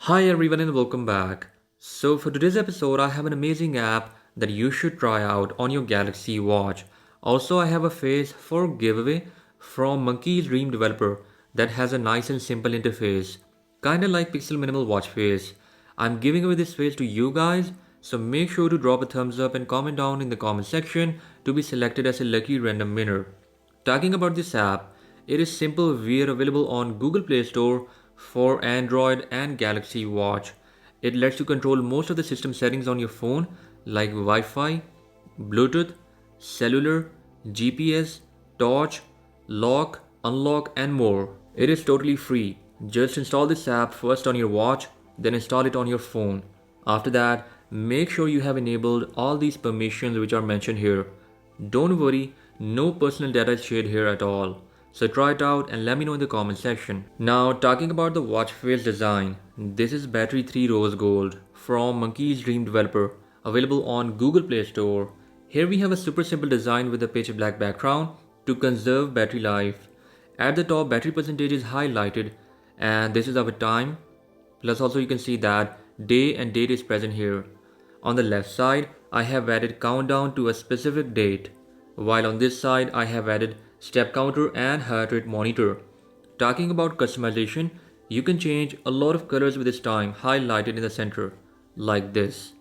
Hi everyone and welcome back. So for today's episode I have an amazing app that you should try out on your Galaxy Watch. Also I have a face for giveaway from Monkey's Dream developer that has a nice and simple interface. Kinda like Pixel Minimal Watch face. I'm giving away this face to you guys, so make sure to drop a thumbs up and comment down in the comment section to be selected as a lucky random winner. Talking about this app, it is simple. We are available on Google Play Store for Android and Galaxy Watch. It lets you control most of the system settings on your phone like Wi-Fi, Bluetooth, cellular, GPS, torch, lock, unlock and more. It is totally free. Just install this app first on your watch, then install it on your phone. After that, make sure you have enabled all these permissions which are mentioned here. Don't worry, no personal data is shared here at all. So try it out and let me know in the comment section. Now talking about the watch face design, this is battery 3 rose gold from Monkey's Dream developer, available on Google Play Store. Here we have a super simple design with a pitch black background to conserve battery life. At the top, battery percentage is highlighted and this is our time. Plus also you can see that day and date is present here. On the left side, I have added countdown to a specific date, while on this side I have added step counter and heart rate monitor. Talking about customization, you can change a lot of colors with this time highlighted in the center, like this.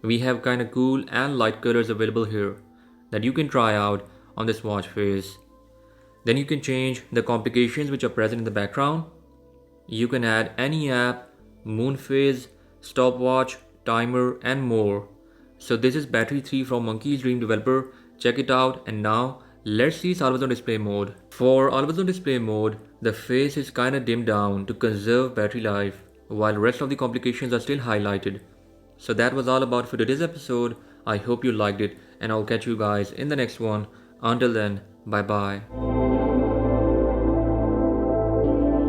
We have kinda cool and light colors available here that you can try out on this watch face. Then you can change the complications which are present in the background. You can add any app, moon phase, stopwatch, timer and more. So this is battery 3 from Monkey's Dream developer. Check it out and now let's see always on display mode. For always on display mode, the face is kinda dimmed down to conserve battery life while rest of the complications are still highlighted. So that was all about for today's episode. I hope you liked it and I'll catch you guys in the next one. Until then, bye bye.